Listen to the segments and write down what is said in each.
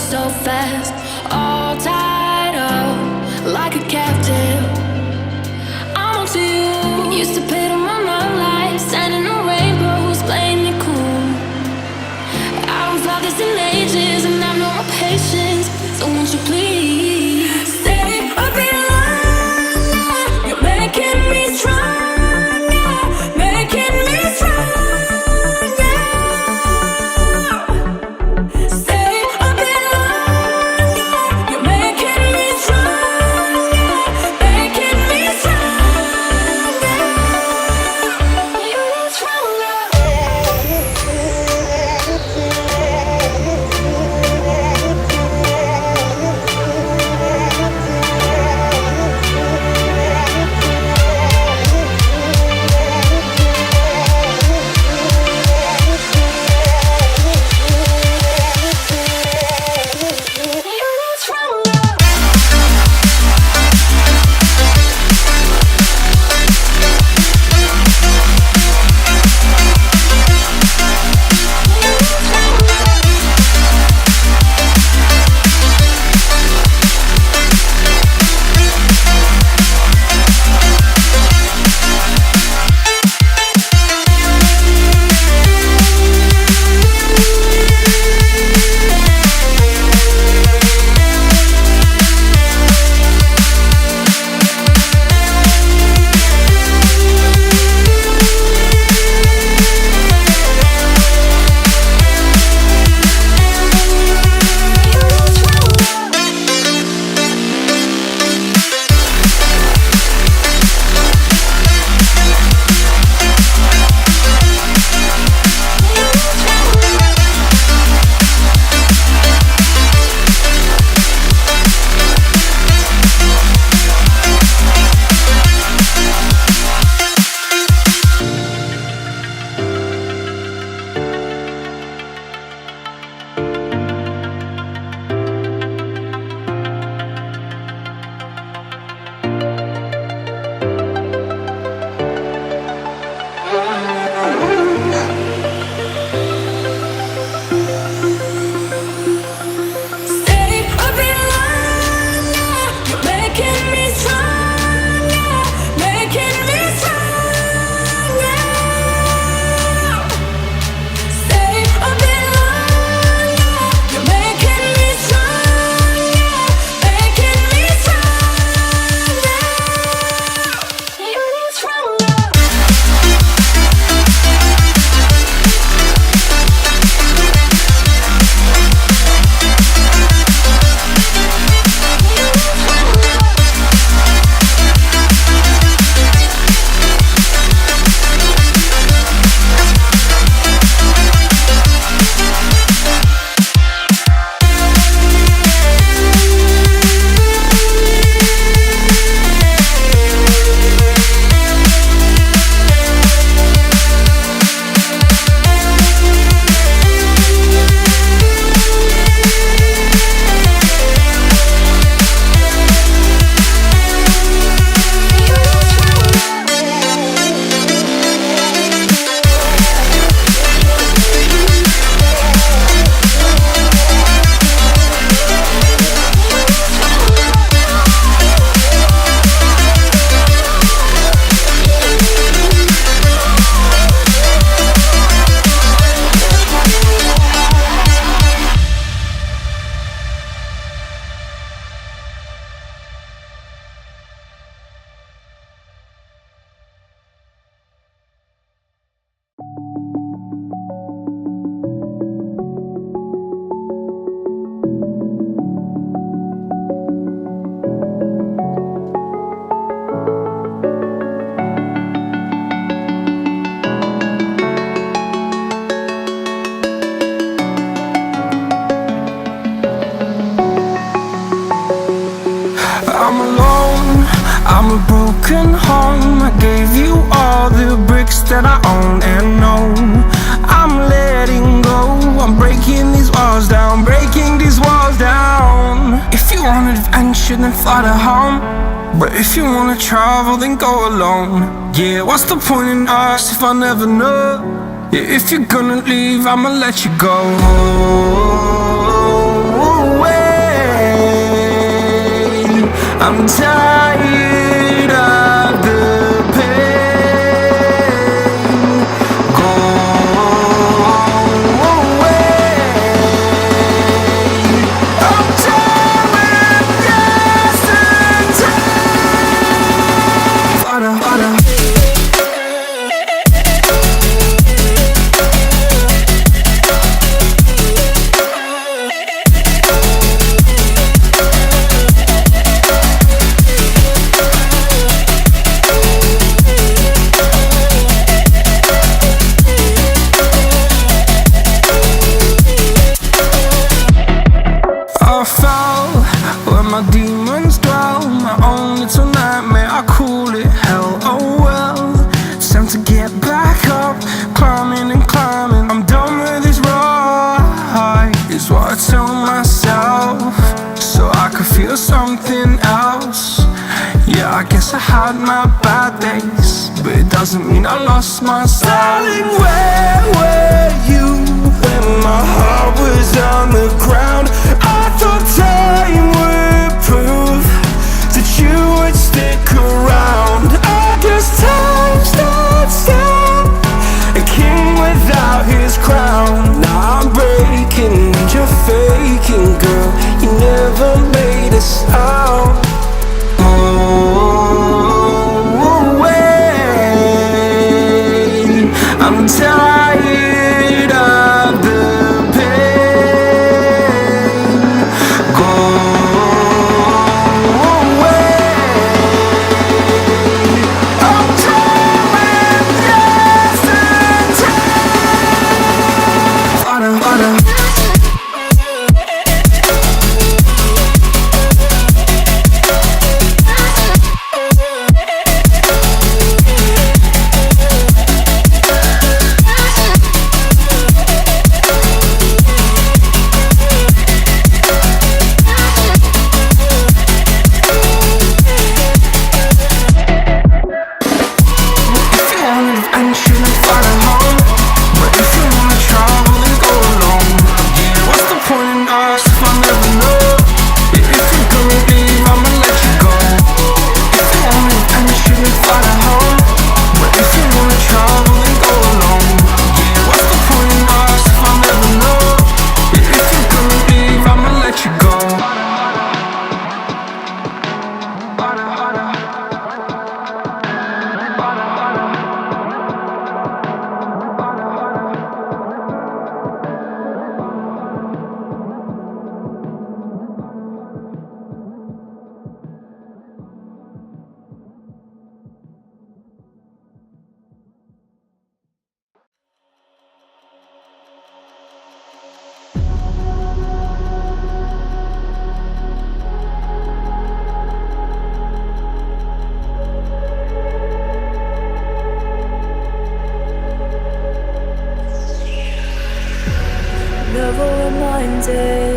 so fast, all tied up like a captive. I'm on to you. Used to pay to my life, standing on rainbows, playing it cool. I don't felt this in ages, and I've no more patience. So won't you please stay a bit longer? You're making me stronger, making me stronger. broken home. I gave you all the bricks that I own and know. I'm letting go, I'm breaking these walls down, breaking these walls down. If you want adventure, then fly to home. But if you wanna travel, then go alone. Yeah, what's the point in us if I never know? Yeah, if you're gonna leave, I'ma let you go. I'm tired of the pain. Go away. I'm tired of yesterday. Flutter, flutter. I fell where my demons dwell. My own little nightmare, I call it hell. Oh well, it's time to get back up. Climbing and climbing, I'm done with this ride, is what I tell myself, so I could feel something else. Yeah, I guess I had my bad days, but it doesn't mean I lost my style. Darling, where were you when my heart was on the ground? I thought time would prove that you would stick around. I guess time stood still, a king without his crown. Now I'm breaking and you're faking, girl. You never made a sound. Go away. I'm tired of the pain. Go away. I'm tired of yesterday. Flutter, flutter. Never reminded,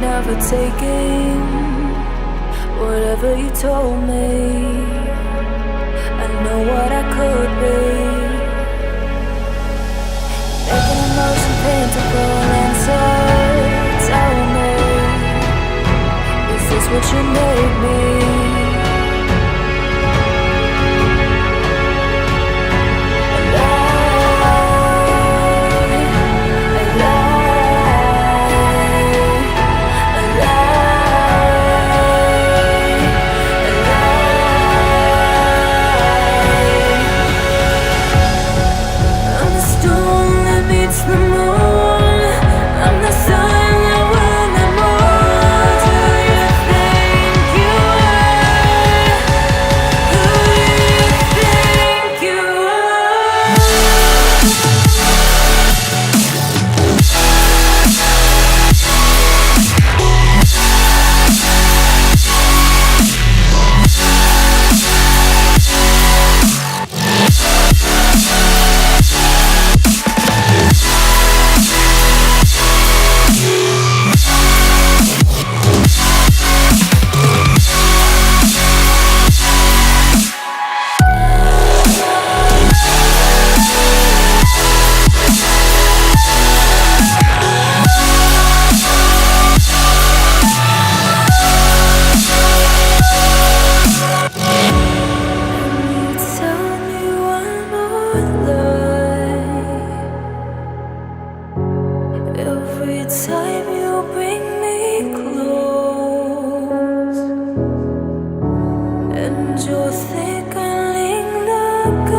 never taking whatever you told me. I know what I could be, making emotion paintable answer. Tell me, is this what you made me? thickening the